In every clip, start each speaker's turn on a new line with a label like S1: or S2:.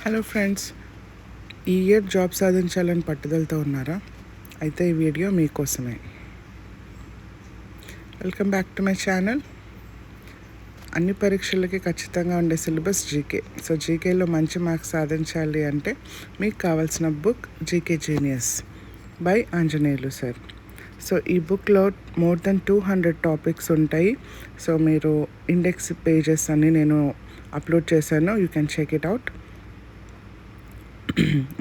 S1: Hello friends, ఈ year job సాధించాలని పట్టుదలతో ఉన్నారా? అయితే ఈ వీడియో మీకోసమే. Welcome back to my channel. అన్ని పరీక్షలకి ఖచ్చితంగా ఉండే సిలబస్ జీకే. సో జీకేలో మంచి మార్క్స్ సాధించాలి అంటే మీకు కావాల్సిన book GK genius by Anjaneyulu sir. So ఈ బుక్లో మోర్ దెన్ 200 టాపిక్స్ ఉంటాయి. సో మీరు ఇండెక్స్ పేజెస్ అన్ని నేను అప్లోడ్ చేశాను, you can check it out.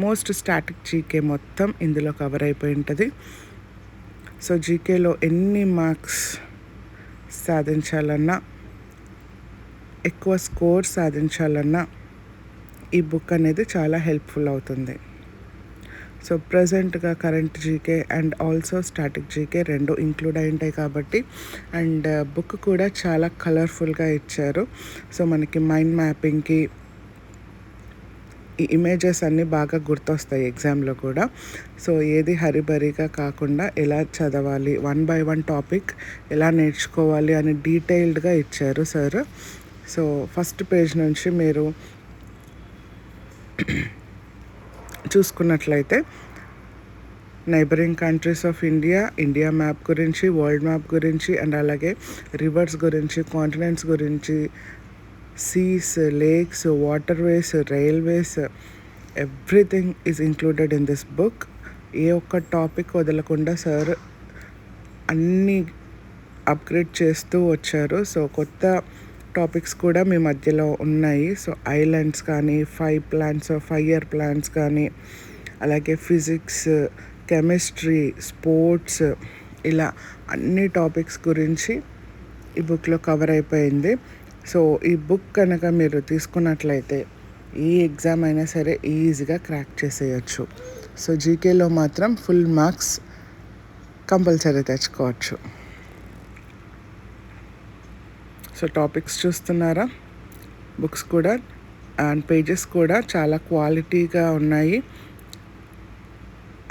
S1: Most static GK మొత్తం ఇందులో కవర్ అయిపోయి ఉంటుంది. సో జీకేలో ఎన్ని మార్క్స్ సాధించాలన్నా, ఎక్కువ స్కోర్ సాధించాలన్నా ఈ బుక్ అనేది చాలా హెల్ప్ఫుల్ అవుతుంది. సో ప్రజెంట్గా current GK and also static GK రెండు ఇంక్లూడ్ అయి ఉంటాయి కాబట్టి, అండ్ బుక్ కూడా చాలా కలర్ఫుల్గా ఇచ్చారు. సో మనకి మైండ్ మ్యాపింగ్కి ఈ ఇమేజెస్ అన్నీ బాగా గుర్తొస్తాయి ఎగ్జామ్లో కూడా. సో ఏది హరిబరిగా కాకుండా ఎలా చదవాలి, 1 by 1 టాపిక్ ఎలా నేర్చుకోవాలి అని డీటెయిల్డ్గా ఇచ్చారు సార్. సో ఫస్ట్ పేజ్ నుంచి మీరు చూసుకున్నట్లయితే neighboring countries of India map గురించి, వరల్డ్ మ్యాప్ గురించి, అండ్ అలాగే రివర్స్ గురించి, కాంటినెంట్స్ గురించి, seas, lakes, waterways, railways, everything is included in this book. ఏ ఒక్క టాపిక్ వదలకుండా సార్ అన్నీ అప్గ్రేడ్ చేస్తూ వచ్చారు. సో కొత్త టాపిక్స్ కూడా మీ మధ్యలో ఉన్నాయి. సో ఐలాండ్స్ కానీ, 5-year ప్లాన్స్ కానీ, అలాగే ఫిజిక్స్, కెమిస్ట్రీ, స్పోర్ట్స్, ఇలా అన్ని టాపిక్స్ గురించి ఈ బుక్లో కవర్ అయిపోయింది. సో ఈ బుక్ కనుక మీరు తీసుకున్నట్లయితే ఏ ఎగ్జామ్ అయినా సరే ఈజీగా క్రాక్ చేసేయచ్చు. సో జీకేలో మాత్రం ఫుల్ మార్క్స్ కంపల్సరీ తెచ్చుకోవచ్చు. సో టాపిక్స్ చూస్తున్నారా? బుక్స్ కూడా అండ్ పేజెస్ కూడా చాలా క్వాలిటీగా ఉన్నాయి.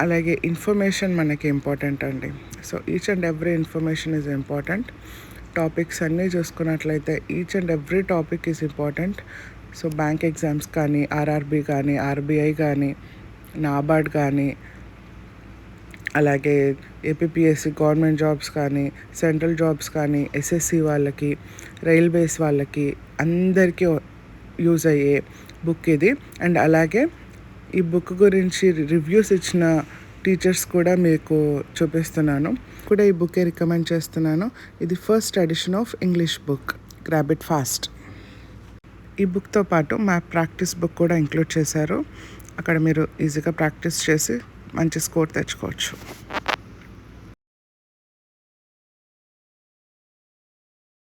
S1: అలాగే ఇన్ఫర్మేషన్ మనకి ఇంపార్టెంట్ అండి. So each and every information is important. Topics అన్నీ చూసుకున్నట్లయితే each and every topic is important. So bank exams కానీ, ఆర్ఆర్బీ కానీ, ఆర్బీఐ కానీ, నాబార్డ్ కానీ, అలాగే ఏపీపీఎస్సీ గవర్నమెంట్ జాబ్స్ కానీ, సెంట్రల్ జాబ్స్ కానీ, ఎస్ఎస్సి వాళ్ళకి, రైల్వేస్ వాళ్ళకి అందరికీ యూజ్ అయ్యే బుక్ ఇది. అండ్ అలాగే ఈ బుక్ గురించి రివ్యూస్ ఇచ్చిన టీచర్స్ కూడా మీకు చూపిస్తున్నాను. కూడా ఈ బుక్కే రికమెండ్ చేస్తున్నాను. ఇది first edition of English book. Grab it fast. ఈ బుక్తో పాటు మ్యాథ్ ప్రాక్టీస్ బుక్ కూడా ఇంక్లూడ్ చేశారు. అక్కడ మీరు ఈజీగా ప్రాక్టీస్ చేసి మంచి స్కోర్ తెచ్చుకోవచ్చు.